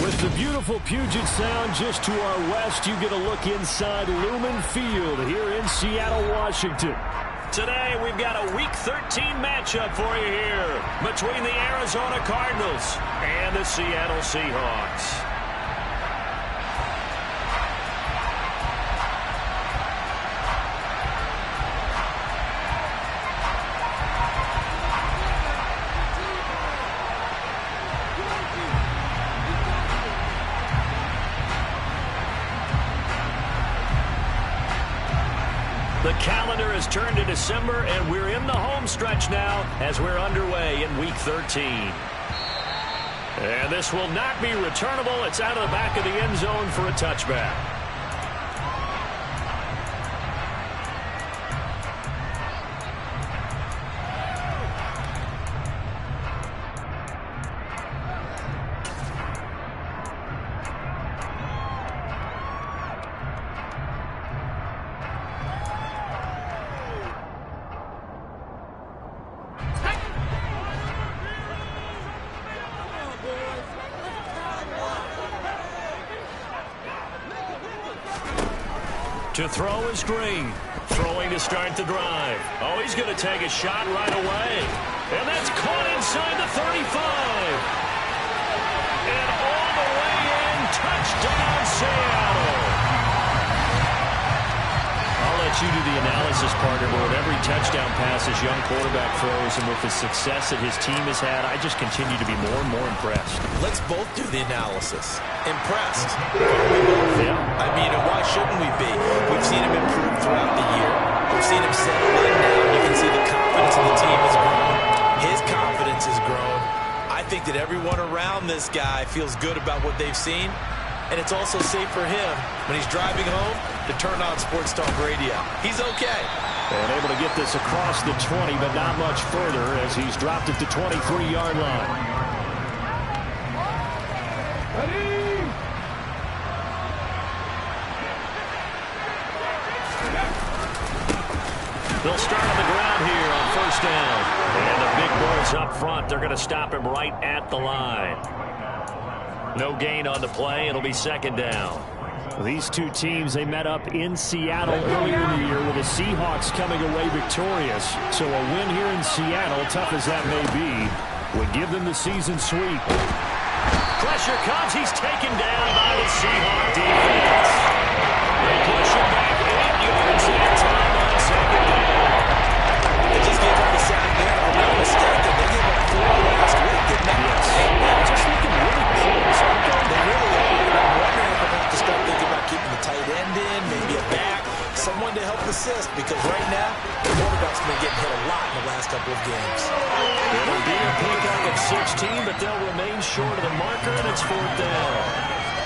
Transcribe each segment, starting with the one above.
With the beautiful Puget Sound just to our west, you get a look inside Lumen Field here in Seattle, Washington. Today, we've got a Week 13 matchup for you here between the Arizona Cardinals and the Seattle Seahawks. The calendar has turned to December, and we're in the home stretch now as we're underway in Week 13. And this will not be returnable. It's out of the back of the end zone for a touchback. To throw is Green. Throwing to start the drive. Oh, he's going to take a shot right away. And that's caught inside the 35. And all the way in. Touchdown, Seattle. I'll let you do the analysis, partner, but with every touchdown pass this young quarterback throws and with the success that his team has had, I just continue to be more and more impressed. Let's both do the analysis. Impressed. Yeah. I mean, why shouldn't we be? We've seen him improve throughout the year. We've seen him settle in now. You can see the confidence of the team has grown. His confidence has grown. I think that everyone around this guy feels good about what they've seen. And it's also safe for him when he's driving home to turn on Sports Talk Radio. He's okay. And able to get this across the 20, but not much further as he's dropped it to 23-yard line. They'll start on the ground here on first down. And the big boys up front, they're going to stop him right at the line. No gain on the play. It'll be second down. These two teams, they met up in Seattle earlier in the year with the Seahawks coming away victorious. So a win here in Seattle, tough as that may be, would give them the season sweep. Pressure comes. He's taken down by the Seahawk defense. They push him back 8 yards that time on second down. They just gave up a sack there. If I'm not mistaken, they gave up 4 last week, didn't they? Yes. They're just looking really close. They really are. I'm wondering if I'm going to have to start thinking about keeping the tight end in, maybe a back, someone to help assist, because right now, the quarterback's been getting hit a lot in the last couple of games. It'll be a pickup of 16, but they'll remain short of the marker, and it's fourth down.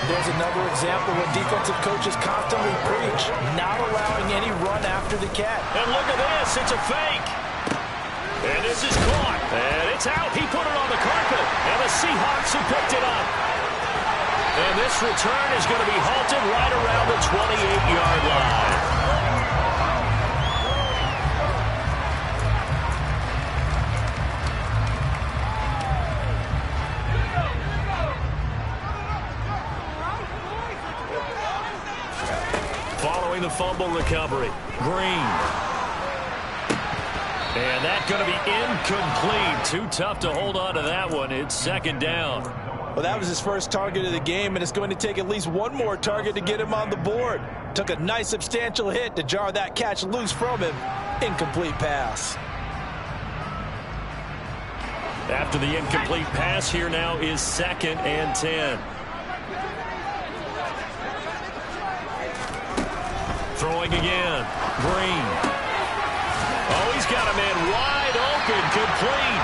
There's another example where defensive coaches constantly preach, not allowing any run after the cat. And look at this. It's a fake. And this is caught. And it's out. He put it on the carpet. And the Seahawks have picked it up. And this return is going to be halted right around the 28-yard line. Following the fumble recovery, Green. And that's going to be incomplete. Too tough to hold on to that one. It's second down. Well, that was his first target of the game, and it's going to take at least one more target to get him on the board. Took a nice substantial hit to jar that catch loose from him. Incomplete pass. After the incomplete pass, here now is 2nd and 10. Throwing again. Green. Oh, he's got a man wide open. Complete.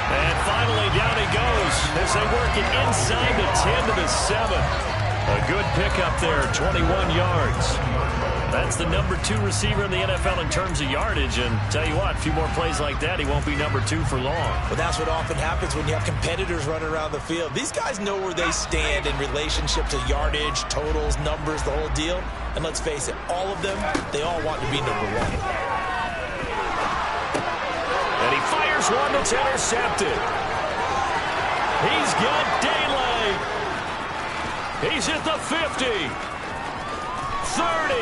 And finally down he goes as they work it inside the 10 to the 7. A good pickup there, 21 yards. That's the number 2 receiver in the NFL in terms of yardage. And tell you what, a few more plays like that, he won't be number 2 for long. Well, that's what often happens when you have competitors running around the field. These guys know where they stand in relationship to yardage, totals, numbers, the whole deal. And let's face it, all of them, they all want to be number 1. And he fires one that's intercepted. He's got daylight. He's at the 50, 30,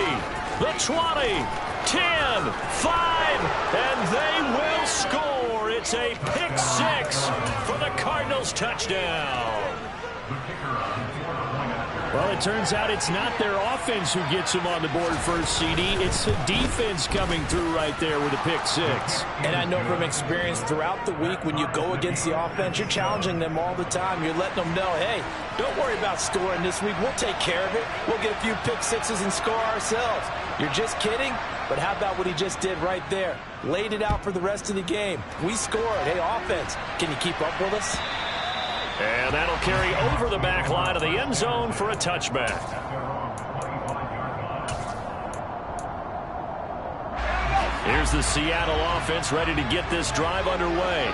the 20, 10, 5, and they will score. It's a pick six for the Cardinals touchdown. Well, it turns out it's not their offense who gets them on the board first, CD. It's the defense coming through right there with a pick six. And I know from experience throughout the week, when you go against the offense, you're challenging them all the time. You're letting them know, hey, don't worry about scoring this week. We'll take care of it. We'll get a few pick sixes and score ourselves. You're just kidding? But how about what he just did right there? Laid it out for the rest of the game. We scored. Hey, offense, can you keep up with us? And that'll carry over the back line of the end zone for a touchback. Here's the Seattle offense ready to get this drive underway.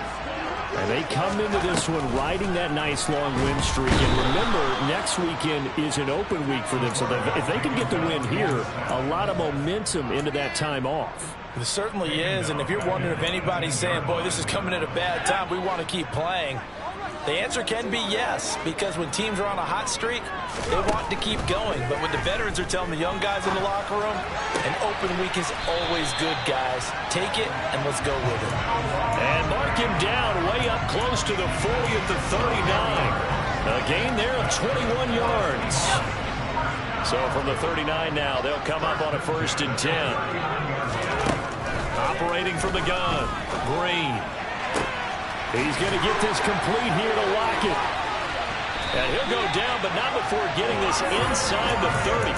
And they come into this one riding that nice long win streak. And remember, next weekend is an open week for them. So if they can get the win here, a lot of momentum into that time off. It certainly is. And if you're wondering if anybody's saying, boy, this is coming at a bad time, we want to keep playing, the answer can be yes, because when teams are on a hot streak, they want to keep going. But what the veterans are telling the young guys in the locker room, an open week is always good, guys. Take it, and let's go with it. And mark him down way up close to the 40 at the 39. A gain there of 21 yards. So from the 39 now, they'll come up on a 1st and 10. Operating from the gun, Green. He's going to get this complete here to Lockett. And he'll go down, but not before getting this inside the 30.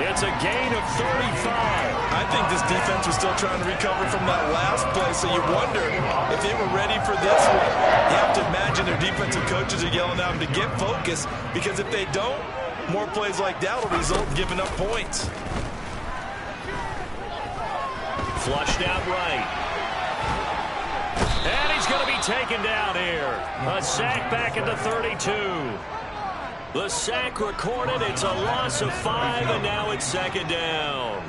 It's a gain of 35. I think this defense was still trying to recover from that last play, so you wonder if they were ready for this one. You have to imagine their defensive coaches are yelling at them to get focused, because if they don't, more plays like that will result in giving up points. Flushed out right. And he's going to be taken down here. A sack back at the 32. The sack recorded. It's a loss of 5, and now it's 2nd down.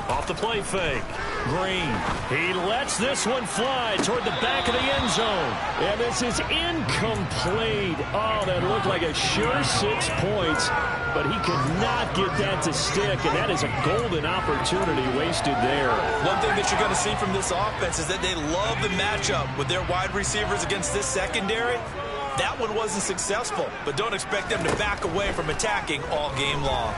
Off the play fake. Green. He lets this one fly toward the back of the end zone. And this is incomplete. Oh, that looked like a sure 6 points. But he could not get that to stick, and that is a golden opportunity wasted there. One thing that you're going to see from this offense is that they love the matchup with their wide receivers against this secondary. That one wasn't successful, but don't expect them to back away from attacking all game long.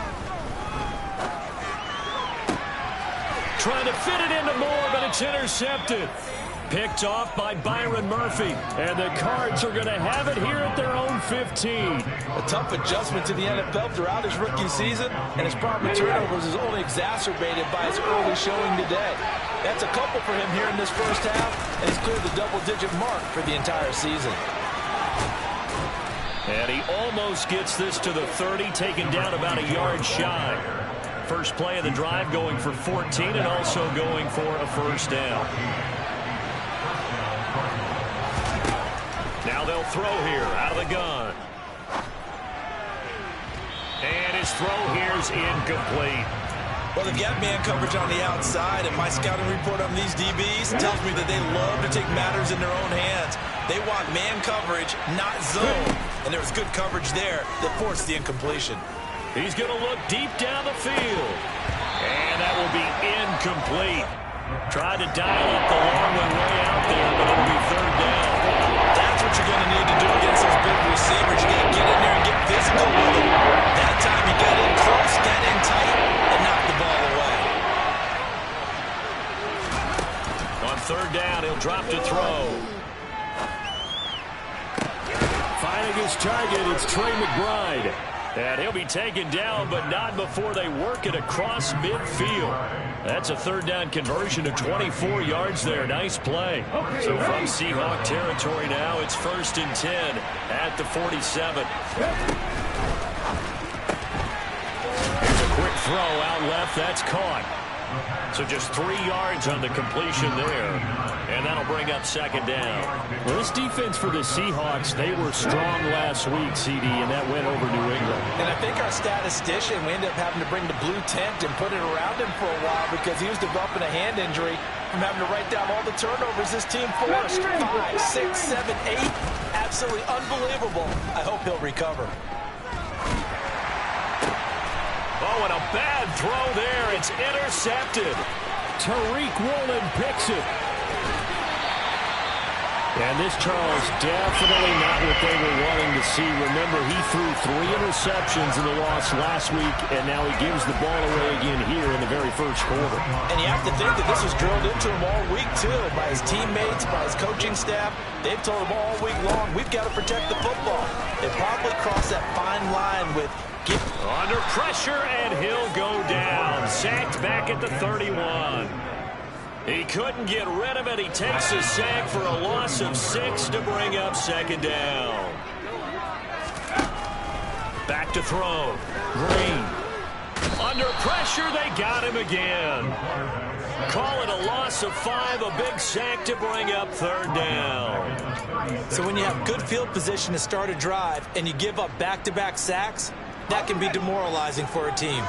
Trying to fit it into Moore, but it's intercepted. Picked off by Byron Murphy. And the Cards are going to have it here at their own 15. A tough adjustment to the NFL throughout his rookie season, and his problem with turnovers is only exacerbated by his early showing today. That's a couple for him here in this first half, and he's cleared the double-digit mark for the entire season. And he almost gets this to the 30, taken down about a yard shy. First play of the drive going for 14 and also going for a 1st down. Now they'll throw here out of the gun. And his throw here's incomplete. Well, they've got man coverage on the outside, and my scouting report on these DBs tells me that they love to take matters in their own hands. They want man coverage, not zone. And there was good coverage there that forced the incompletion. He's going to look deep down the field. And that will be incomplete. Tried to dial up the long one way out there, but it'll be 3rd down. That's what you're going to need to do against those big receivers. You got to get in there and get physical with them. That time you got in close, got in tight, and knocked the ball away. On 3rd down, he'll drop to throw. Finding his target, it's Trey McBride. And he'll be taken down, but not before they work it across midfield. That's a 3rd down conversion of 24 yards there. Nice play. So from Seahawk territory now, it's 1st and 10 at the 47. Here's a quick throw out left. That's caught. So just 3 yards on the completion there. And that'll bring up second down. Well, this defense for the Seahawks, they were strong last week, CD, and that went over New England. And I think our statistician, we ended up having to bring the blue tent and put it around him for a while because he was developing a hand injury from having to write down all the turnovers this team forced. 5, 6, 7, 8. Absolutely unbelievable. I hope he'll recover. Oh, and a bad throw there. It's intercepted. Tariq Woolen picks it. And this, Charles, definitely not what they were wanting to see. Remember, he threw 3 interceptions in the loss last week, and now he gives the ball away again here in the very first quarter. And you have to think that this was drilled into him all week, too, by his teammates, by his coaching staff. They've told him all week long, we've got to protect the football. They probably crossed that fine line with under pressure, and he'll go down. Sacked back at the 31. He couldn't get rid of it. He takes a sack for a loss of 6 to bring up second down. Back to throw. Green. Under pressure, they got him again. Call it a loss of 5, a big sack to bring up third down. So when you have good field position to start a drive and you give up back-to-back sacks, that can be demoralizing for a team.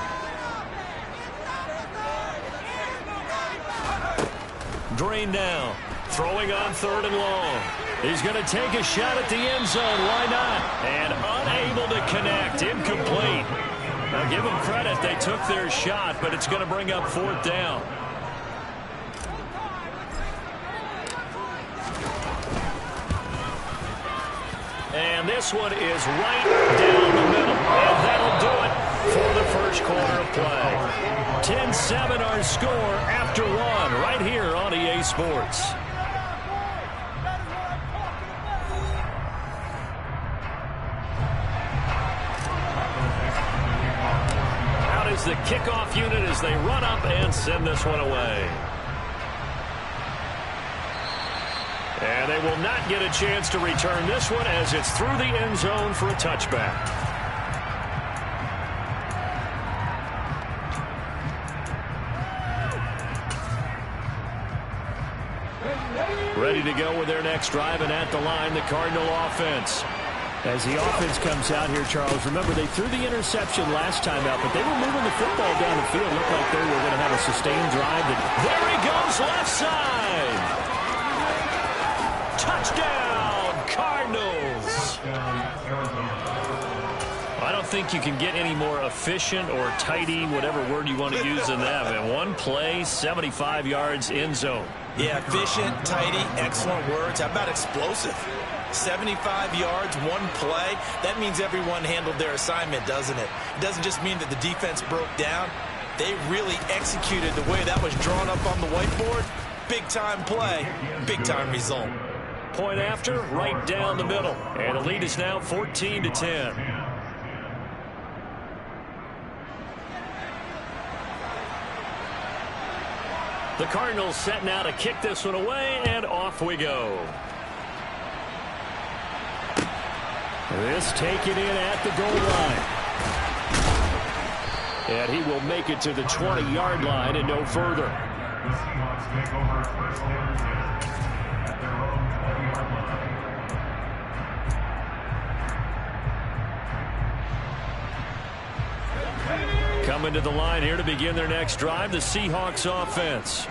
Green now, throwing on 3rd and long. He's going to take a shot at the end zone. Why not? And unable to connect. Incomplete. Now give them credit. They took their shot, but it's going to bring up 4th down. And this one is right down the middle. And that'll do it for the first quarter of play. 10-7 our score after 1 right here on EA Sports. Out is the kickoff unit as they run up and send this one away. And they will not get a chance to return this one as it's through the end zone for a touchback. Ready to go with their next drive, and at the line, the Cardinal offense. As the offense comes out here, Charles, remember they threw the interception last time out, but they were moving the football down the field. Looked like they were going to have a sustained drive. There he goes, left side. Touchdown, Cardinals. I don't think you can get any more efficient or tidy, whatever word you want to use in that. In one play, 75 yards in zone. Yeah, efficient, tidy, excellent words. How about explosive? 75 yards, one play. That means everyone handled their assignment, doesn't it? It doesn't just mean that the defense broke down. They really executed the way that was drawn up on the whiteboard. Big-time play, big-time result. Point after, right down the middle. And the lead is now 14-10. The Cardinals set now to kick this one away, and off we go. This taken in at the goal line. And he will make it to the 20-yard line and no further. Coming to the line here to begin their next drive, the Seahawks offense.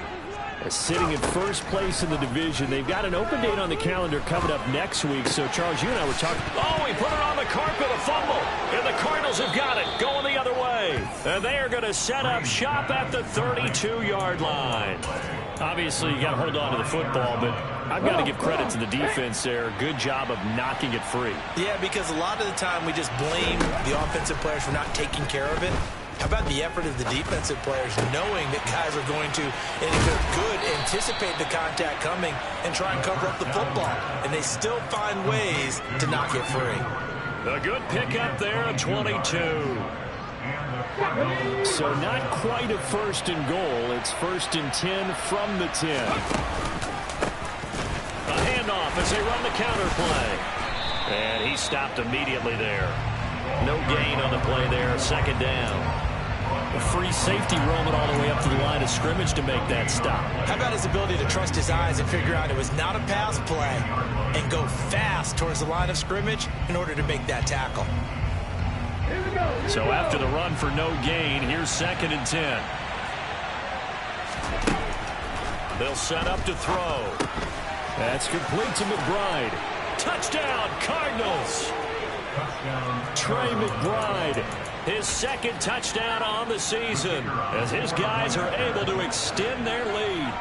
Sitting in first place in the division. They've got an open date on the calendar coming up next week. So, Charles, you and I were talking. Oh, he put it on the carpet, a fumble. And the Cardinals have got it, going the other way. And they are going to set up shop at the 32-yard line. Obviously, you got to hold on to the football, but I've got to give credit to the defense there. Good job of knocking it free. Yeah, because a lot of the time we just blame the offensive players for not taking care of it. How about the effort of the defensive players knowing that guys are going to, and if they're good, anticipate the contact coming and try and cover up the football. And they still find ways to knock it free. A good pickup there at 22. So not quite a first and goal. It's 1st and 10 from the 10. A handoff as they run the counter play. And he stopped immediately there. No gain on the play there, second down. A free safety roaming all the way up to the line of scrimmage to make that stop. How about his ability to trust his eyes and figure out it was not a pass play and go fast towards the line of scrimmage in order to make that tackle. So after the run for no gain, here's 2nd and 10. They'll set up to throw. That's complete to McBride. Touchdown, Cardinals. Trey McBride. His 2nd touchdown on the season as his guys are able to extend their lead.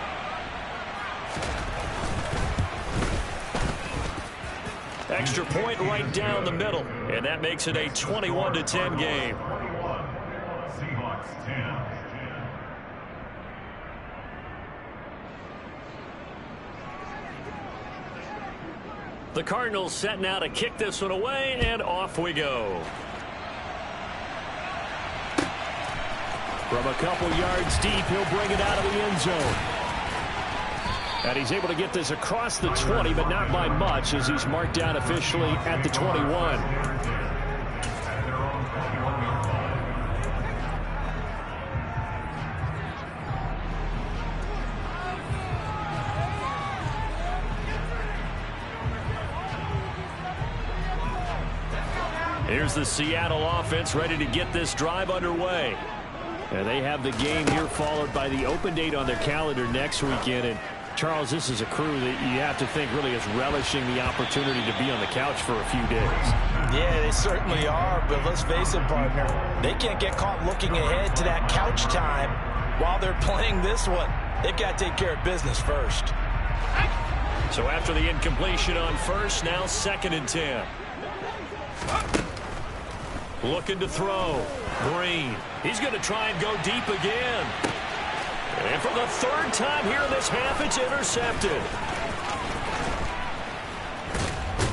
Extra point right down the middle, and that makes it a 21-10 game. Seahawks 10. The Cardinals set now to kick this one away, and off we go. From a couple yards deep, he'll bring it out of the end zone. And he's able to get this across the 20, but not by much, as he's marked down officially at the 21. Here's the Seattle offense ready to get this drive underway. And they have the game here followed by the open date on their calendar next weekend. And Charles, this is a crew that you have to think really is relishing the opportunity to be on the couch for a few days. Yeah, they certainly are, but let's face it, partner. They can't get caught looking ahead to that couch time while they're playing this one. They've got to take care of business first. So after the incompletion on first, now 2nd and 10. Looking to throw. Green. He's going to try and go deep again. And for the 3rd time here in this half, it's intercepted.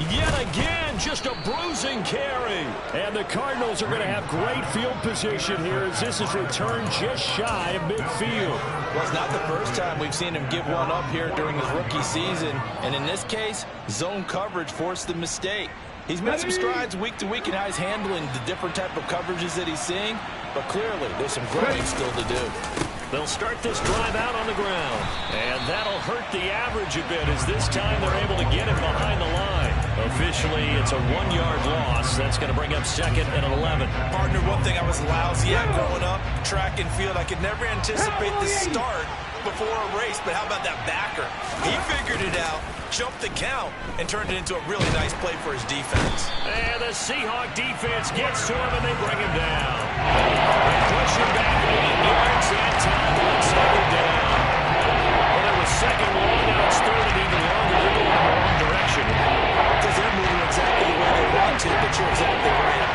Yet again, just a bruising carry. And the Cardinals are going to have great field position here as this is returned just shy of midfield. Well, it's not the first time we've seen him give one up here during his rookie season. And in this case, zone coverage forced the mistake. He's made some strides week to week in how he's handling the different type of coverages that he's seeing. But clearly, there's some growing still to do. They'll start this drive out on the ground. And that'll hurt the average a bit as this time they're able to get it behind the line. Officially, it's a 1-yard loss. That's going to bring up 2nd and 11. Partner, one thing I was lousy at growing up, track and field, I could never anticipate the start before a race, but how about that backer? He figured it out, jumped the count, and turned it into a really nice play for his defense. And the Seahawk defense gets to him, and they bring him down. They push him back 8 yards that time, and it's 2nd down. Well, it was 2nd long, now it's 3rd and even longer. They're going in the wrong direction. Because they're moving exactly the way they want to, but you're exactly right.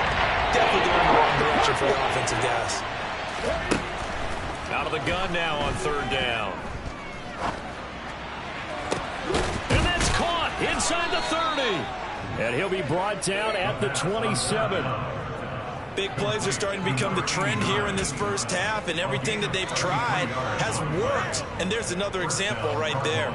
Definitely going in the wrong direction for the offensive guys. Out of the gun now on 3rd down. And that's caught inside the 30. And he'll be brought down at the 27. Big plays are starting to become the trend here in this first half, and everything that they've tried has worked. And there's another example right there.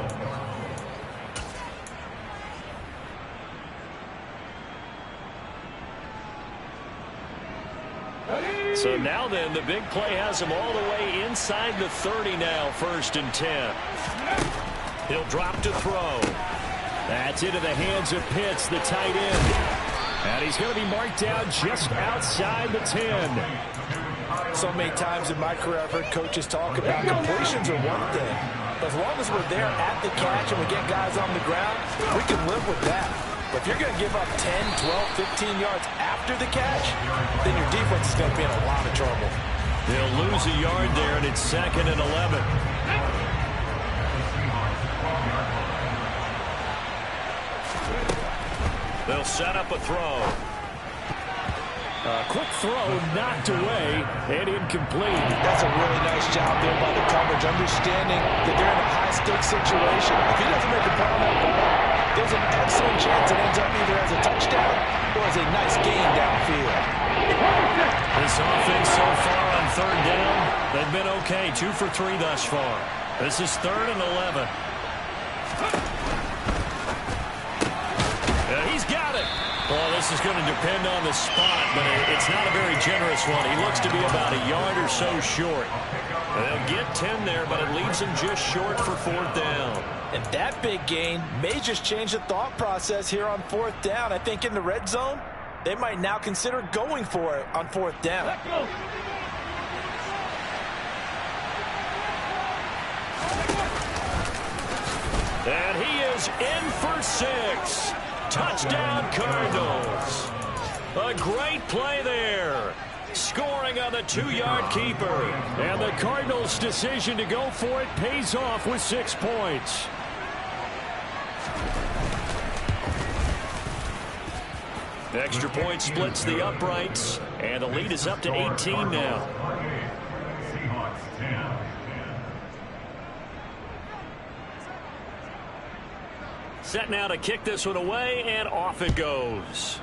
So now then, the big play has him all the way inside the 30 now, 1st and 10. He'll drop to throw. That's into the hands of Pitts, the tight end. And he's going to be marked down just outside the 10. So many times in my career, I've heard coaches talk about completions are one thing. But as long as we're there at the catch and we get guys on the ground, we can live with that. But if you're going to give up 10, 12, 15 yards after the catch, then your defense is going to be in a lot of trouble. They'll lose a yard there, and it's 2nd and 11. They'll set up a throw. Quick throw knocked away and incomplete. That's a really nice job there by the coverage, understanding that they're in a high-stakes situation. If he doesn't make a play on that ball, there's an excellent chance it ends up either as a touchdown or as a nice gain downfield. This offense so far on 3rd down, they've been okay. 2 for 3 thus far. This is 3rd and 11. And he's got it. Well, this is going to depend on the spot, but it's not a very generous one. He looks to be about a yard or so short. They'll get 10 there, but it leaves him just short for 4th down. And that big gain may just change the thought process here on 4th down. I think in the red zone, they might now consider going for it on 4th down. Let's go. And he is in for 6. Touchdown, Cardinals. A great play there. Scoring on the 2-yard keeper. And the Cardinals' decision to go for it pays off with 6 points. The extra point splits the uprights, and the lead is up to 18 now. Seahawks 10. Set now to kick this one away, and off it goes.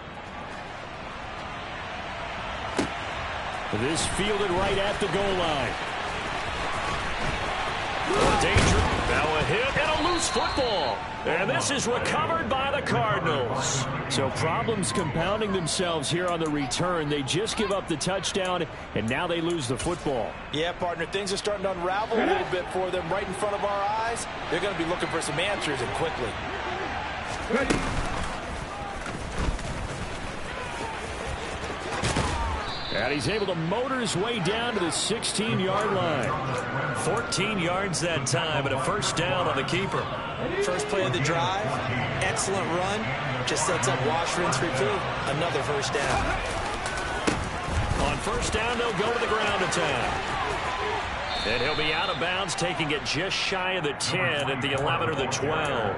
This fielded right at the goal line. Danger. Now a hit and a loose football. And this is recovered by the Cardinals. So problems compounding themselves here on the return. They just give up the touchdown, and now they lose the football. Yeah, partner, things are starting to unravel a little bit for them right in front of our eyes. They're going to be looking for some answers, and quickly. Ready. And he's able to motor his way down to the 16-yard line. 14 yards that time, and a 1st down on the keeper. First play of the drive, excellent run. Just sets up wash, rinse, repeat. Another 1st down. On 1st down, they'll go to the ground attack. And he'll be out of bounds, taking it just shy of the 10 at the 11 or the 12.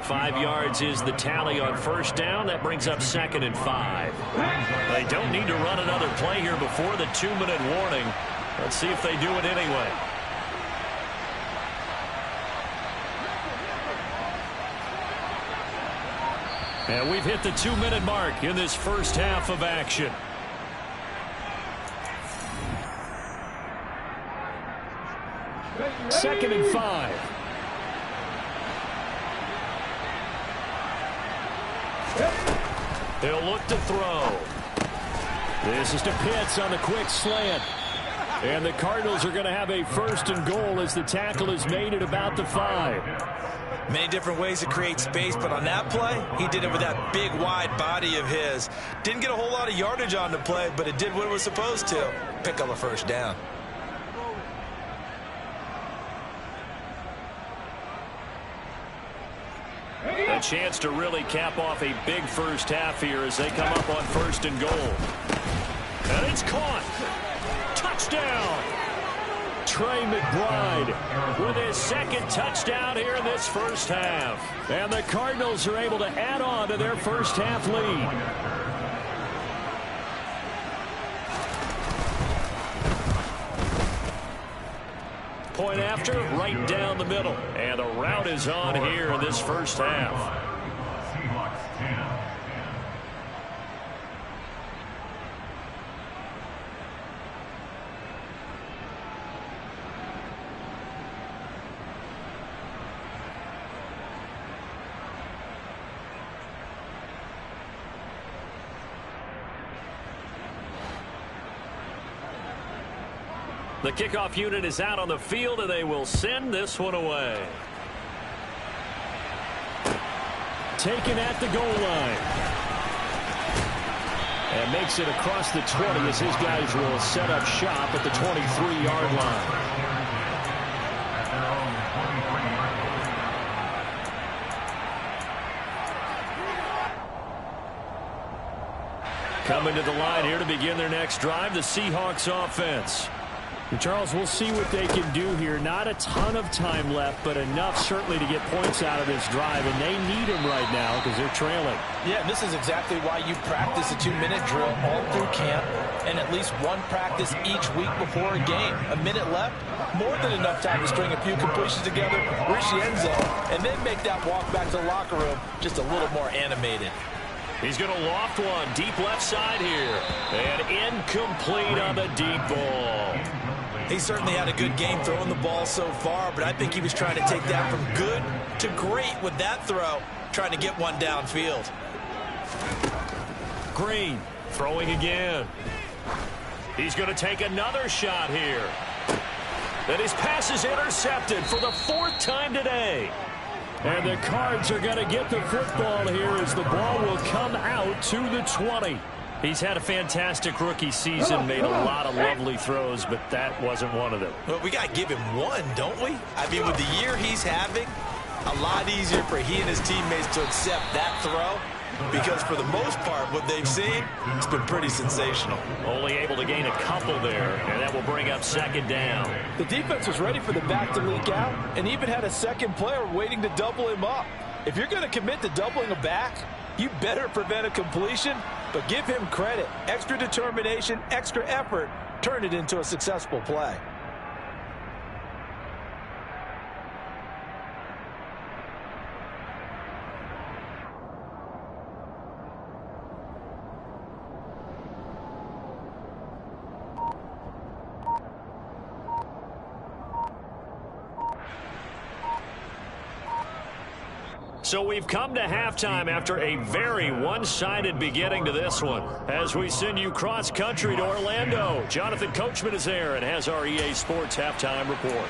5 yards is the tally on 1st down. That brings up 2nd and 5. They don't need to run another play here before the 2-minute warning. Let's see if they do it anyway. And we've hit the 2-minute mark in this first half of action. Second and 5. He'll look to throw. This is to Pitts on the quick slant. And the Cardinals are going to have a 1st and goal as the tackle is made at about the 5. Many different ways to create space, but on that play, he did it with that big, wide body of his. Didn't get a whole lot of yardage on the play, but it did what it was supposed to. Pick up a 1st down. A chance to really cap off a big first half here as they come up on 1st and goal. And it's caught. Touchdown. Trey McBride with his 2nd touchdown here in this first half. And the Cardinals are able to add on to their first half lead. Point after, right down the middle. And the route is on here in this first half. Seahawks 10. The kickoff unit is out on the field, and they will send this one away. Taken at the goal line. And makes it across the 20 as his guys will set up shop at the 23-yard line. Coming to the line here to begin their next drive, the Seahawks offense. And Charles, we'll see what they can do here. Not a ton of time left, but enough certainly to get points out of this drive, and they need them right now because they're trailing. Yeah, and this is exactly why you practice a 2-minute drill all through camp and at least one practice each week before a game. A minute left, more than enough time to string a few completions together, reach the end zone, and then make that walk back to the locker room just a little more animated. He's going to loft one deep left side here. And incomplete on the deep ball. He certainly had a good game throwing the ball so far, but I think he was trying to take that from good to great with that throw, trying to get one downfield. Green throwing again. He's going to take another shot here. And his pass is intercepted for the 4th time today. And the Cards are going to get the football here as the ball will come out to the 20. He's had a fantastic rookie season, made a lot of lovely throws, but that wasn't one of them. Well, we got to give him one, don't we? I mean, with the year he's having, a lot easier for he and his teammates to accept that throw, because for the most part, what they've seen, it's been pretty sensational. Only able to gain a couple there, and that will bring up 2nd down. The defense was ready for the back to leak out and even had a second player waiting to double him up. If you're going to commit to doubling a back, you better prevent a completion, but give him credit. Extra determination, extra effort, turn it into a successful play. So we've come to halftime after a very one-sided beginning to this one. As we send you cross-country to Orlando, Jonathan Coachman is there and has our EA Sports halftime report.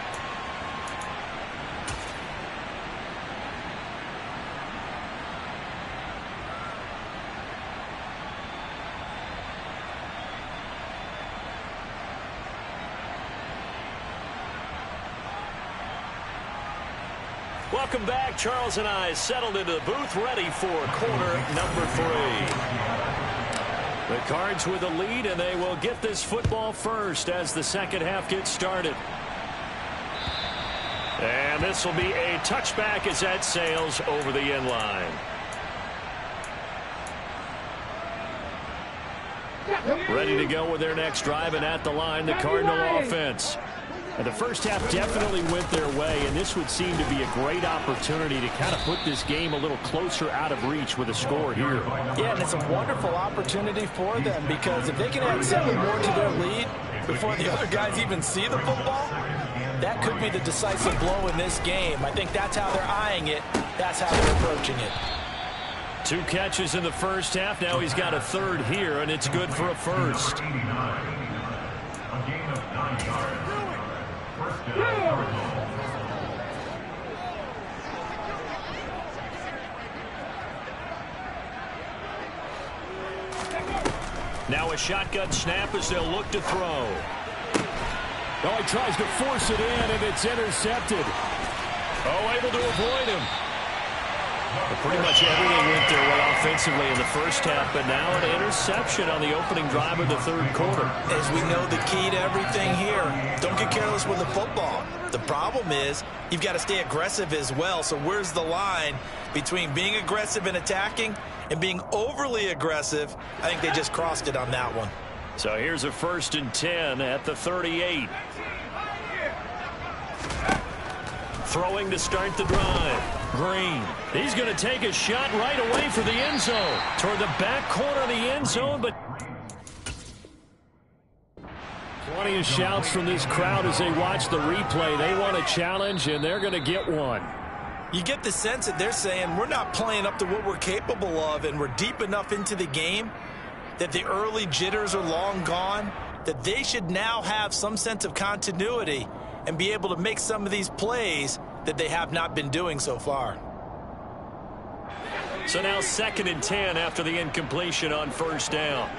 Welcome back. Charles and I settled into the booth, ready for quarter number 3. The Cards with a lead, and they will get this football first as the second half gets started. And this will be a touchback as that sails over the end line. Ready to go with their next drive, and at the line, the Cardinal offense. And the first half definitely went their way, and this would seem to be a great opportunity to kind of put this game a little closer out of reach with a score here. Yeah, and it's a wonderful opportunity for them, because if they can add 7 more to their lead before the other guys even see the football, that could be the decisive blow in this game. I think that's how they're eyeing it. That's how they're approaching it. 2 catches in the first half. Now he's got a 3rd here, and it's good for a first. Now a shotgun snap as they'll look to throw. Oh, he tries to force it in, and it's intercepted. Oh, able to avoid him. But pretty much everything went their way offensively in the first half, but now an interception on the opening drive of the 3rd quarter. As we know, the key to everything here, don't get careless with the football. The problem is you've got to stay aggressive as well. So where's the line between being aggressive and attacking and being overly aggressive? I think they just crossed it on that one. So here's a 1st and 10 at the 38. Throwing to start the drive. Green. He's going to take a shot right away for the end zone. Toward the back corner of the end zone, but plenty of shouts from this crowd as they watch the replay. They want a challenge, and they're going to get one. You get the sense that they're saying we're not playing up to what we're capable of, and we're deep enough into the game that the early jitters are long gone, that they should now have some sense of continuity and be able to make some of these plays that they have not been doing so far. So now 2nd and 10 after the incompletion on 1st down.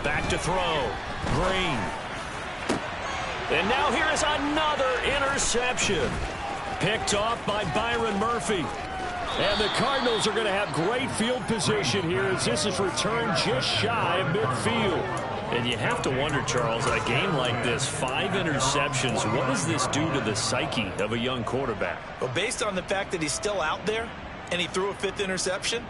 Back to throw. Green. And now here is another interception. Picked off by Byron Murphy. And the Cardinals are going to have great field position here as this is returned just shy of midfield. And you have to wonder, Charles, a game like this, 5 interceptions, what does this do to the psyche of a young quarterback? Well, based on the fact that he's still out there and he threw a 5th interception,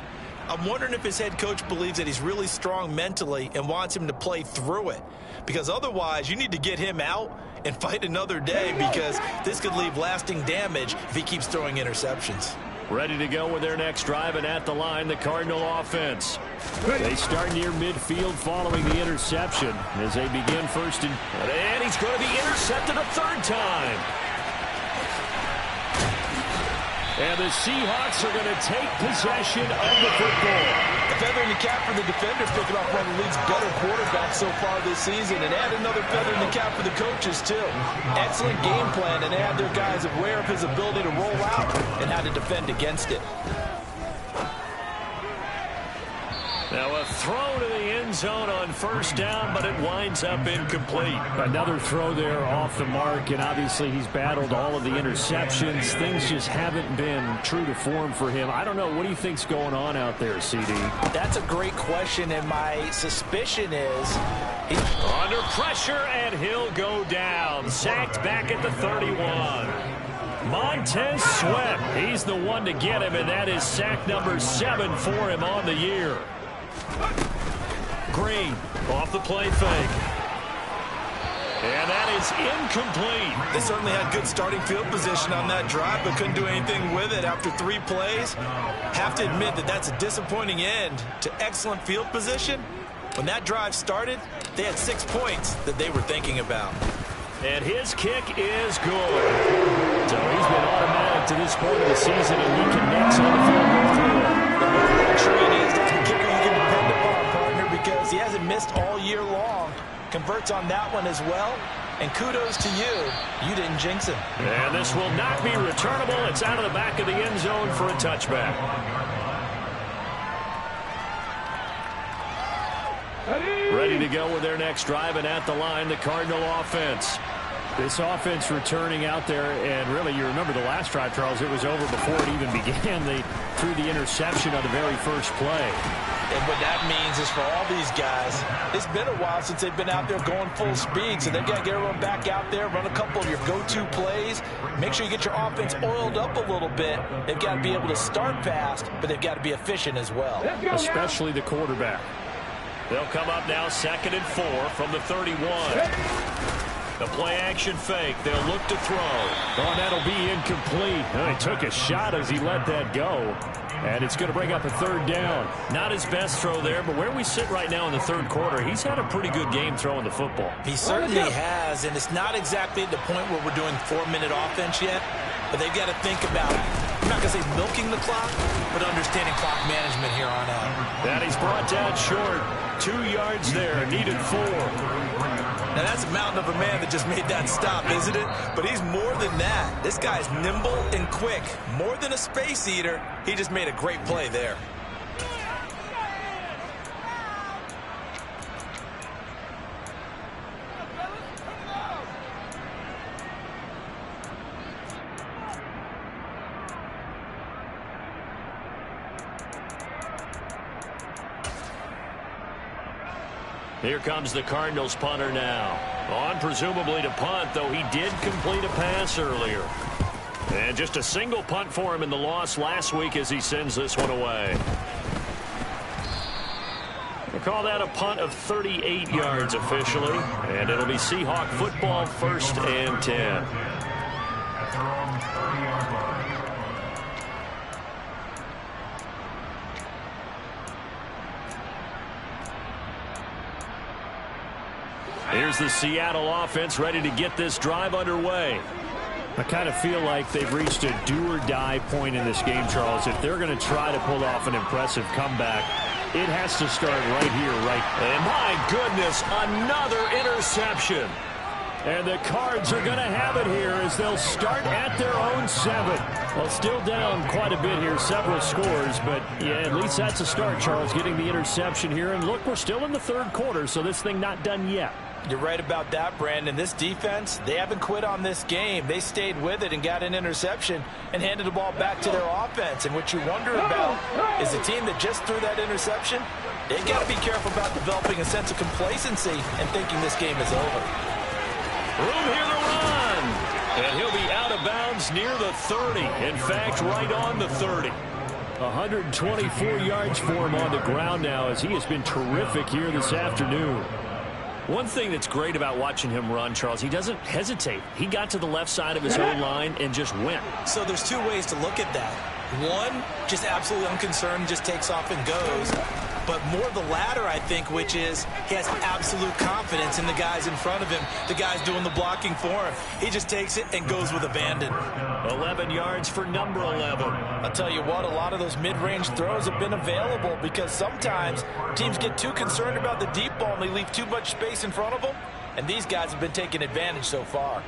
I'm wondering if his head coach believes that he's really strong mentally and wants him to play through it. Because otherwise, you need to get him out and fight another day, because this could leave lasting damage if he keeps throwing interceptions. Ready to go with their next drive, and at the line, the Cardinal offense. They start near midfield following the interception as they begin 1st and he's going to be intercepted a 3rd time. And the Seahawks are going to take possession of the football. A feather in the cap for the defender, picking off one of the league's better quarterbacks so far this season. And add another feather in the cap for the coaches, too. Excellent game plan, and they had their guys aware of his ability to roll out and how to defend against it. Now a throw to the end zone on first down, but it winds up incomplete. Another throw there off the mark, and obviously he's battled all of the interceptions. Things just haven't been true to form for him. I don't know. What do you think's going on out there, CD? That's a great question, and my suspicion is he's under pressure, and he'll go down. Sacked back at the 31. Montez Sweat, he's the one to get him, and that is sack number 7 for him on the year. Green off the play fake. And that is incomplete. They certainly had good starting field position on that drive, but couldn't do anything with it after 3 plays. Have to admit that that's a disappointing end to excellent field position. When that drive started, they had 6 points that they were thinking about. And his kick is good. So he's been automatic to this point of the season, and he connects on the field goal through. Sure it is. That's a kicker you can depend upon, partner, because he hasn't missed all year long. Converts on that one as well. And kudos to you. You didn't jinx him. And this will not be returnable. It's out of the back of the end zone for a touchback. Ready to go with their next drive, and at the line, the Cardinal offense. This offense returning out there, and really, you remember the last drive, Charles, it was over before it even began. They threw the interception on the very first play. And what that means is for all these guys, it's been a while since they've been out there going full speed, so they've got to get everyone back out there, run a couple of your go-to plays, make sure you get your offense oiled up a little bit. They've got to be able to start fast, but they've got to be efficient as well. Especially the quarterback. They'll come up now 2nd and 4 from the 31. The play-action fake. They'll look to throw. Oh, that'll be incomplete. Oh, he took a shot as he let that go. And it's going to bring up a 3rd down. Not his best throw there, but where we sit right now in the 3rd quarter, he's had a pretty good game throwing the football. He certainly has, and it's not exactly at the point where we're doing 4-minute offense yet, but they've got to think about, I'm not going to say milking the clock, but understanding clock management here on out. That he's brought down short. 2 yards there, needed 4. Now, that's a mountain of a man that just made that stop, isn't it? But he's more than that. This guy's nimble and quick. More than a space eater, he just made a great play there. Here comes the Cardinals punter now. On presumably to punt, though he did complete a pass earlier. And just a single punt for him in the loss last week as he sends this one away. We'll call that a punt of 38 yards officially. And it'll be Seahawk football, 1st and 10. At their own 30-yard line. Here's the Seattle offense ready to get this drive underway. I kind of feel like they've reached a do-or-die point in this game, Charles. If they're going to try to pull off an impressive comeback, it has to start right here, right. And my goodness, another interception. And the Cards are going to have it here as they'll start at their own 7. Well, still down quite a bit here, several scores, but yeah, at least that's a start, Charles, getting the interception here. And look, we're still in the 3rd quarter, so this thing not done yet. You're right about that, Brandon. This defense, they haven't quit on this game. They stayed with it and got an interception and handed the ball back to their offense. And what you wonder about is the team that just threw that interception, they got to be careful about developing a sense of complacency and thinking this game is over. Room here to run. And he'll be out of bounds near the 30. In fact, right on the 30. 124 yards for him on the ground now as he has been terrific here this afternoon. One thing that's great about watching him run, Charles, he doesn't hesitate. He got to the left side of his own line and just went. So there's 2 ways to look at that. One, just absolutely unconcerned, just takes off and goes. but more the latter, I think, which is he has absolute confidence in the guys in front of him, the guys doing the blocking for him. He just takes it and goes with abandon. 11 yards for number 11. I'll tell you what, a lot of those mid-range throws have been available because sometimes teams get too concerned about the deep ball and they leave too much space in front of them, and these guys have been taking advantage so far.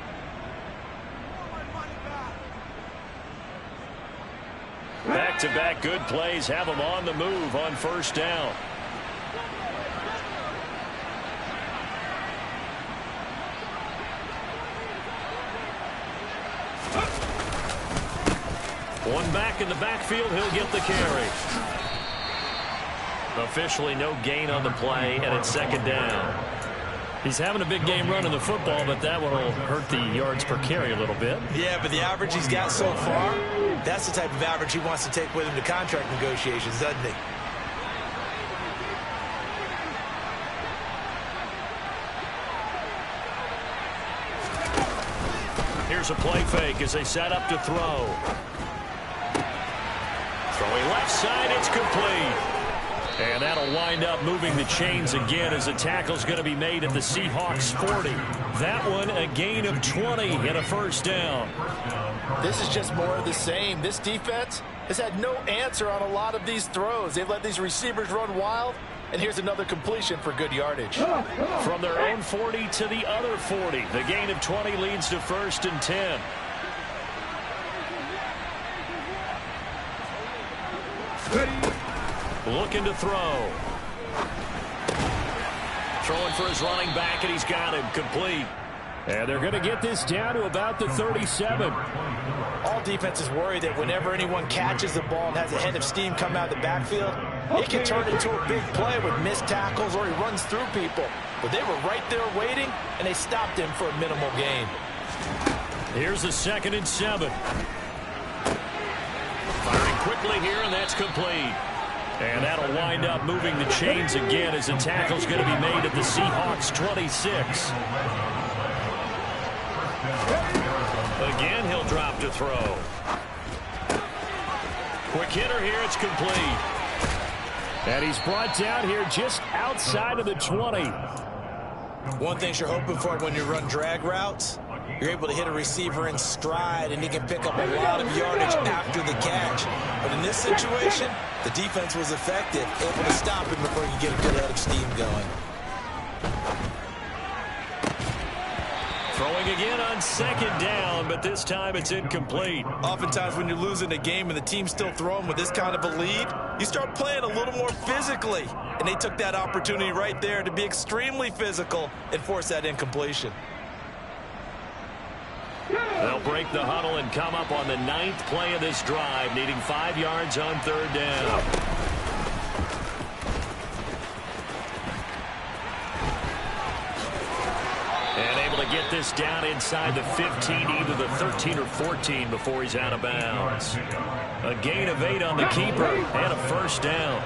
Back-to-back good plays have them on the move on first down. One back in the backfield, he'll get the carry. Officially no gain on the play, and it's second down. He's having a big game running the football, but that one will hurt the yards per carry a little bit. Yeah, but the average he's got so far, that's the type of average he wants to take with him to contract negotiations, doesn't he? Here's a play fake as they set up to throw. Throwing left side, it's complete. And that'll wind up moving the chains again as the tackle's going to be made at the Seahawks 40. That one a gain of 20 and a first down. This is just more of the same. This defense has had no answer on a lot of these throws. They've let these receivers run wild, and here's another completion for good yardage. From their own 40 to the other 40. The gain of 20 leads to 1st and 10. Looking to throw. Throwing for his running back, and he's got him complete. And they're going to get this down to about the 37. All defenses worry that whenever anyone catches the ball and has a head of steam come out of the backfield, it can turn into a big play with missed tackles or he runs through people. But they were right there waiting, and they stopped him for a minimal gain. Here's a 2nd and 7. Firing quickly here, and that's complete. And that'll wind up moving the chains again as the tackle's going to be made at the Seahawks 26. Again, he'll drop to throw. Quick hitter here, it's complete. And he's brought down here just outside of the 20. One thing you're hoping for when you run drag routes, you're able to hit a receiver in stride, and he can pick up a lot of yardage after the catch. But in this situation, the defense was effective, able to stop him before he could get a good head of steam going. Throwing again on 2nd down, but this time it's incomplete. Oftentimes when you're losing a game and the team's still throwing with this kind of a lead, you start playing a little more physically. And they took that opportunity right there to be extremely physical and force that incompletion. They'll break the huddle and come up on the 9th play of this drive, needing 5 yards on 3rd down. And able to get this down inside the 15, either the 13 or 14 before he's out of bounds. A gain of 8 on the keeper and a first down.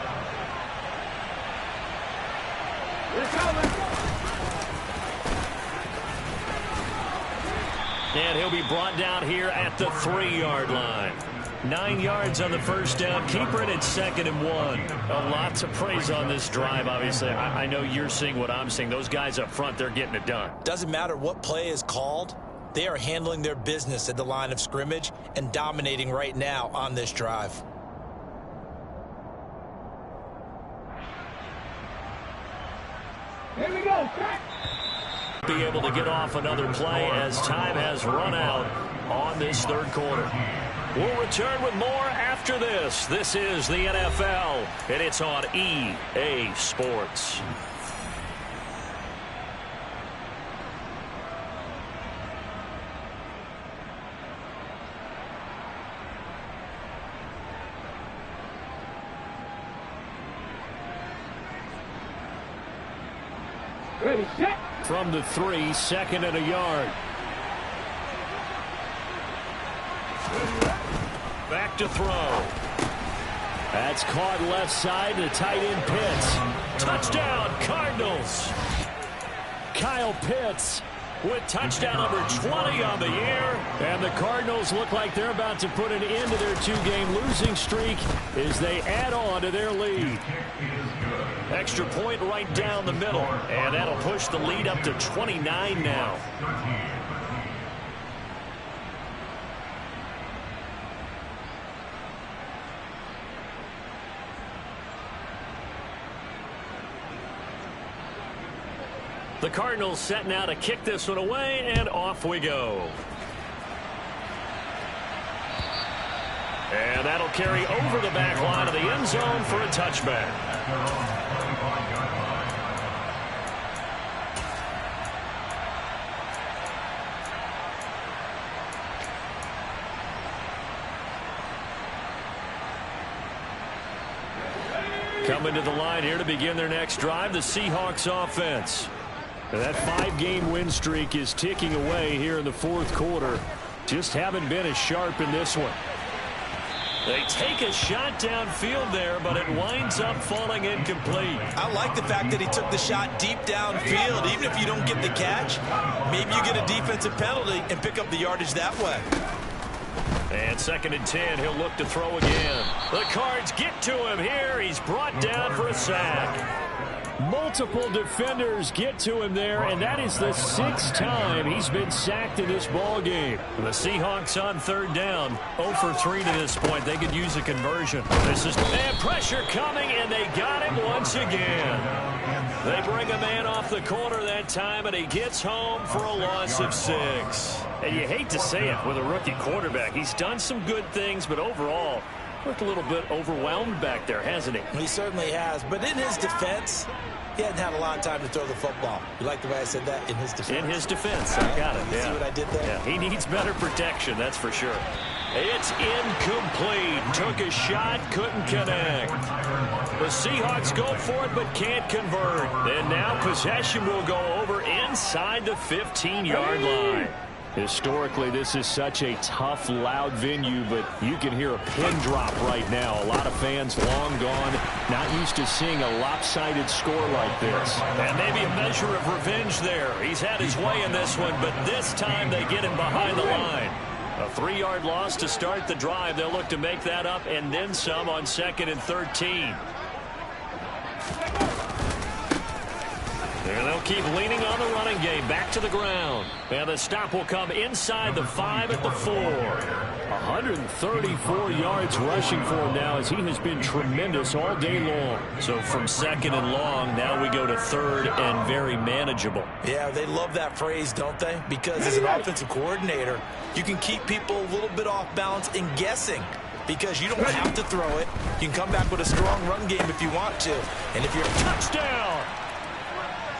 And he'll be brought down here at the 3-yard line. 9 yards on the first down. Keeper it at 2nd and 1. A lot to praise on this drive, obviously. I know you're seeing what I'm seeing. Those guys up front, they're getting it done. Doesn't matter what play is called. They are handling their business at the line of scrimmage and dominating right now on this drive. Here we go. Be able to get off another play as time has run out on this 3rd quarter. We'll return with more after this. This is the NFL, and it's on EA Sports. Ready, set. From the 3, 2nd and a yard. Back to throw. That's caught left side to tight end Pitts. Touchdown, Cardinals. Kyle Pitts with touchdown number 20 on the year. And the Cardinals look like they're about to put an end to their 2-game losing streak as they add on to their lead. Extra point right down the middle, and that'll push the lead up to 29 now. The Cardinals set now to kick this one away, and off we go. And that'll carry over the back line of the end zone for a touchback. Coming to the line here to begin their next drive, the Seahawks offense. That 5-game win streak is ticking away here in the fourth quarter. Just haven't been as sharp in this one. They take a shot downfield there, but it winds up falling incomplete. I like the fact that he took the shot deep downfield. Even if you don't get the catch, maybe you get a defensive penalty and pick up the yardage that way. And 2nd and 10, he'll look to throw again. The Cards get to him here. He's brought down for a sack. Multiple defenders get to him there, and that is the 6th time he's been sacked in this ball game. The Seahawks on 3rd down, 0 for 3 to this point. They could use a conversion. This is and pressure coming, and they got him once again. They bring a man off the corner that time, and he gets home for a loss of 6. And you hate to say it with a rookie quarterback. He's done some good things, but overall, looked a little bit overwhelmed back there, hasn't he? He certainly has. But in his defense, he hadn't had a lot of time to throw the football. You like the way I said that? In his defense. In his defense. I got it. You see what I did there? Yeah, he needs better protection, that's for sure. It's incomplete. Took a shot, couldn't connect. The Seahawks go for it, but can't convert. And now possession will go over inside the 15-yard line. Historically, this is such a tough, loud venue, but you can hear a pin drop right now. A lot of fans long gone, not used to seeing a lopsided score like this. And maybe a measure of revenge there. He's had his way in this one, but this time they get him behind the line. A 3-yard loss to start the drive. They'll look to make that up and then some on 2nd and 13. And they'll keep leaning on the running game. Back to the ground. And the stop will come inside the 5 at the 4. 134 yards rushing for him now as he has been tremendous all day long. So from 2nd and long, now we go to 3rd and very manageable. Yeah, they love that phrase, don't they? Because as an offensive coordinator, you can keep people a little bit off balance and guessing. Because you don't have to throw it. You can come back with a strong run game if you want to. And if you're touchdown!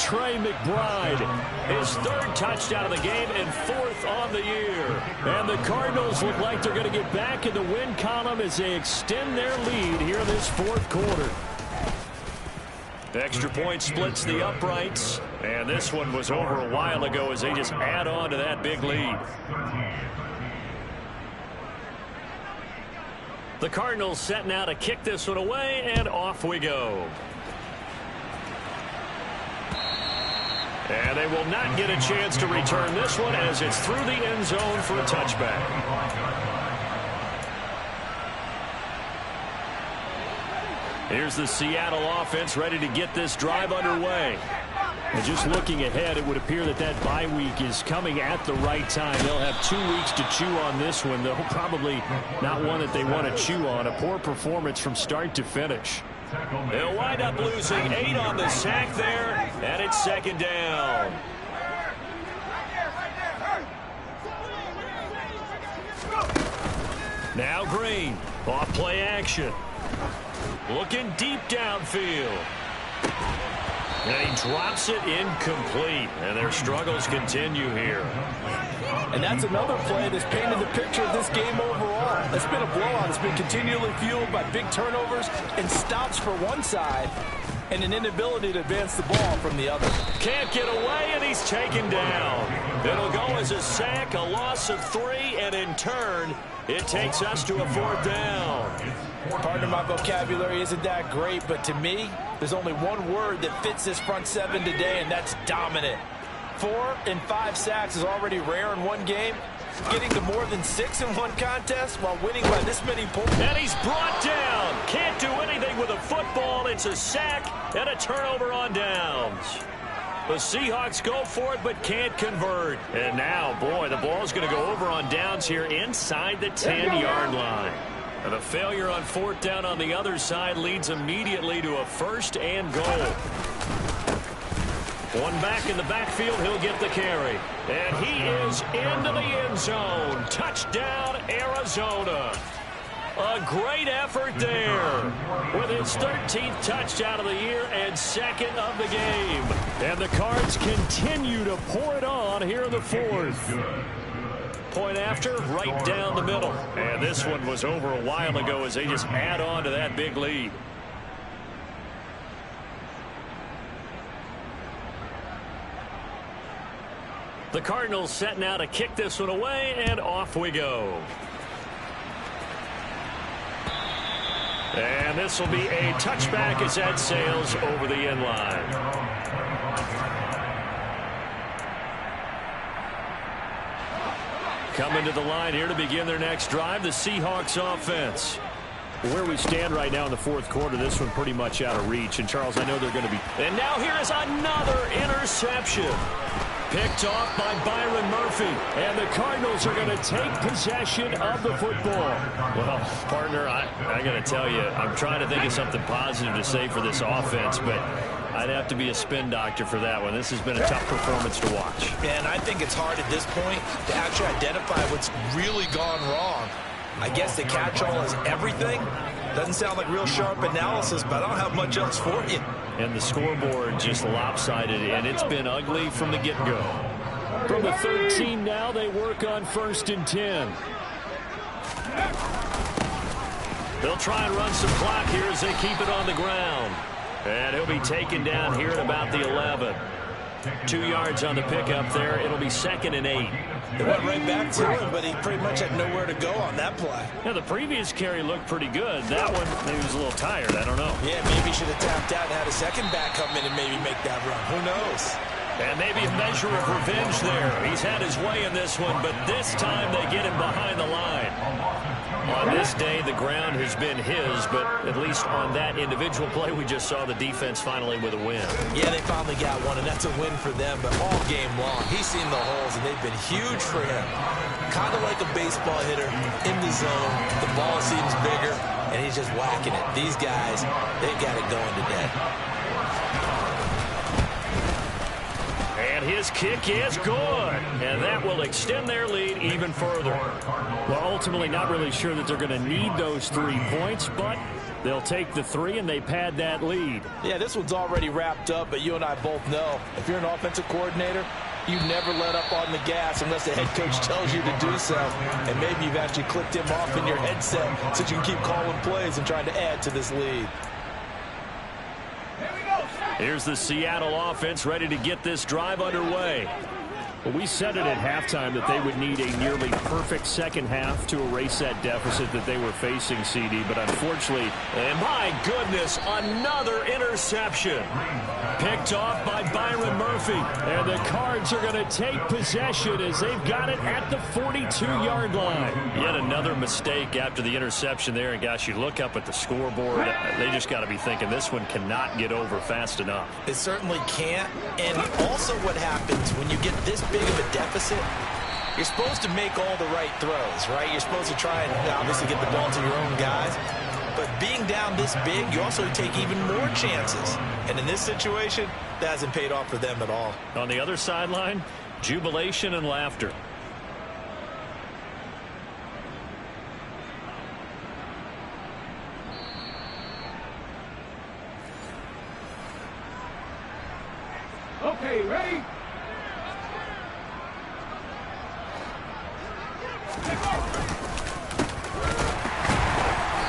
Trey McBride, his 3rd touchdown of the game and 4th on the year. And the Cardinals look like they're going to get back in the win column as they extend their lead here in this 4th quarter. Extra point splits the uprights. And this one was over a while ago as they just add on to that big lead. The Cardinals set now to kick this one away, and off we go. And they will not get a chance to return this one as it's through the end zone for a touchback. Here's the Seattle offense ready to get this drive underway. And just looking ahead, it would appear that that bye week is coming at the right time. They'll have 2 weeks to chew on this one, though probably not one that they want to chew on. A poor performance from start to finish. They'll wind up losing 8 on the sack there, and it's 2nd down. Now Green, off play action. Looking deep downfield. And he drops it incomplete, and their struggles continue here. And that's another play that's painted the picture of this game overall. It's been a blowout. It's been continually fueled by big turnovers and stops for one side and an inability to advance the ball from the other. Can't get away, and he's taken down. It'll go as a sack, a loss of 3, and in turn, it takes us to a 4th down. Pardon my vocabulary isn't that great, but to me, there's only one word that fits this front 7 today, and that's dominant. 4 and 5 sacks is already rare in one game. Getting to more than 6 in one contest while winning by this many points. And he's brought down. Can't do anything with a football. It's a sack and a turnover on downs. The Seahawks go for it but can't convert. And now, boy, the ball's going to go over on downs here inside the 10-yard line. And the failure on 4th down on the other side leads immediately to a 1st and goal. One back in the backfield, he'll get the carry. And he is into the end zone. Touchdown, Arizona. A great effort there with his 13th touchdown of the year and 2nd of the game. And the Cards continue to pour it on here in the 4th. Point after, right down the middle. And this one was over a while ago as they just add on to that big lead. The Cardinals set now to kick this one away, and off we go. And this will be a touchback as that sails over the end line. Coming to the line here to begin their next drive, the Seahawks offense. Where we stand right now in the 4th quarter, this one pretty much out of reach. And, Charles, I know they're going to be... And now here is another interception. Picked off by Byron Murphy. And the Cardinals are going to take possession of the football. Well, partner, I got to tell you, I'm trying to think of something positive to say for this offense, but I'd have to be a spin doctor for that one. This has been a tough performance to watch. And I think it's hard at this point to actually identify what's really gone wrong. I guess the catch-all is everything. Doesn't sound like real sharp analysis, but I don't have much else for you. And the scoreboard just lopsided, and it's been ugly from the get-go. From the 13 now, they work on 1st and 10. They'll try and run some clock here as they keep it on the ground. And he'll be taken down here at about the 11. 2 yards on the pickup there. It'll be 2nd and 8. They went right back to him, but he pretty much had nowhere to go on that play. Yeah, the previous carry looked pretty good. That one, maybe he was a little tired. I don't know. Yeah, maybe he should have tapped out and had a second back come in and maybe make that run. Who knows? And maybe a measure of revenge there. He's had his way in this one, but this time they get him behind the line. On this day, the ground has been his, but at least on that individual play, we just saw the defense finally with a win. Yeah, they finally got one, and that's a win for them, but all game long, he's seen the holes, and they've been huge for him. Kind of like a baseball hitter in the zone. The ball seems bigger, and he's just whacking it. These guys, they've got it going today. And his kick is good. And that will extend their lead even further. Well, ultimately not really sure that they're going to need those 3 points, but they'll take the 3 and they pad that lead. Yeah, this one's already wrapped up, but you and I both know if you're an offensive coordinator, you never let up on the gas unless the head coach tells you to do so. And maybe you've actually clicked him off in your headset so you can keep calling plays and trying to add to this lead. Here's the Seattle offense ready to get this drive underway. Well, we said it at halftime that they would need a nearly perfect second half to erase that deficit that they were facing, CD, but unfortunately... And my goodness, another interception. Picked off by Byron Murphy. And the Cards are going to take possession as they've got it at the 42-yard line. Yet another mistake after the interception there. And, gosh, you look up at the scoreboard, they just got to be thinking this one cannot get over fast enough. It certainly can't. And also what happens when you get this big of a deficit, you're supposed to make all the right throws, right? You're supposed to try and obviously get the ball to your own guys. But being down this big, you also take even more chances. And in this situation, that hasn't paid off for them at all. On the other sideline, jubilation and laughter. Okay, ready?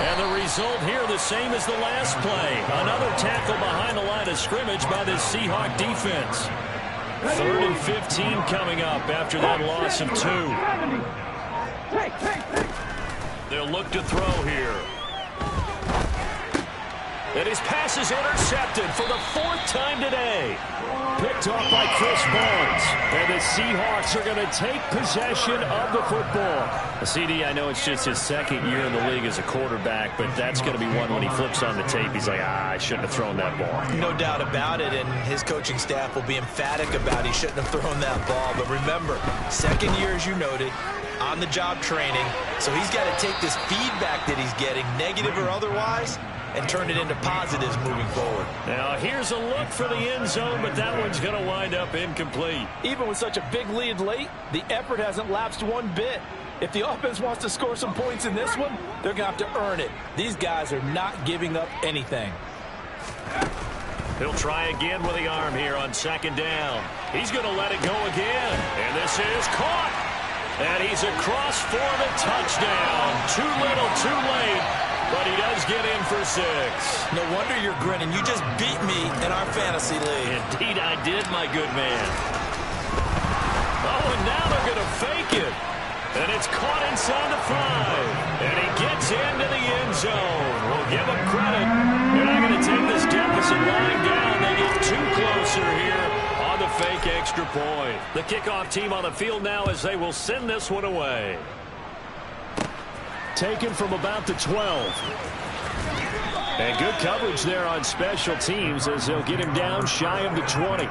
And the result here the same as the last play. Another tackle behind the line of scrimmage by this Seahawk defense. 3rd and 15 coming up after that loss of 2. They'll look to throw here. And his pass is intercepted for the 4th time today. Picked off by Chris Barnes. And the Seahawks are going to take possession of the football. CD, I know it's just his 2nd year in the league as a quarterback, but that's going to be one when he flips on the tape. He's like, I shouldn't have thrown that ball. No doubt about it, and his coaching staff will be emphatic about he shouldn't have thrown that ball. But remember, 2nd year, as you noted, on-the-job training. So he's got to take this feedback that he's getting, negative or otherwise, and turn it into positives moving forward. Now here's a look for the end zone, but that one's going to wind up incomplete. Even with such a big lead late, the effort hasn't lapsed one bit. If the offense wants to score some points in this one, they're going to have to earn it. These guys are not giving up anything. He'll try again with the arm here on 2nd down. He's going to let it go again. And this is caught. And he's across for the touchdown. Too little, too late. But he does get in for 6. No wonder you're grinning. You just beat me in our fantasy league. Indeed I did, my good man. Oh, and now they're going to fake it. And it's caught inside the 5. And he gets into the end zone. We'll give him credit. They're not going to take this deficit lying down. They get too closer here on the fake extra point. The kickoff team on the field now as they will send this one away. Taken from about the 12. And good coverage there on special teams as they'll get him down shy of the 20.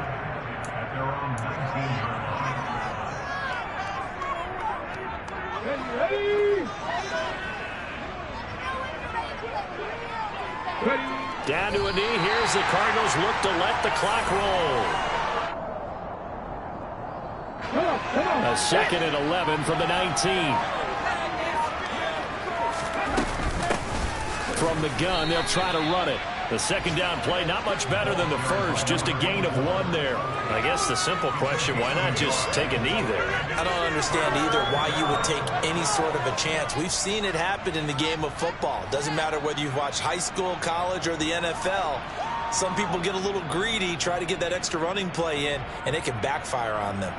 Down to a knee. Here's the Cardinals look to let the clock roll. A 2nd and 11 from the 19. From the gun, they'll try to run it. The 2nd down play, not much better than the first, just a gain of 1 there. I guess the simple question, why not just take a knee there? I don't understand either why you would take any sort of a chance. We've seen it happen in the game of football. Doesn't matter whether you've watched high school, college, or the NFL. Some people get a little greedy, try to get that extra running play in, and it can backfire on them.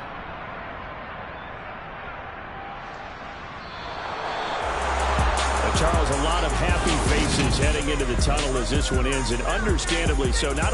Charles, a lot of happy faces heading into the tunnel as this one ends, and understandably so. Not only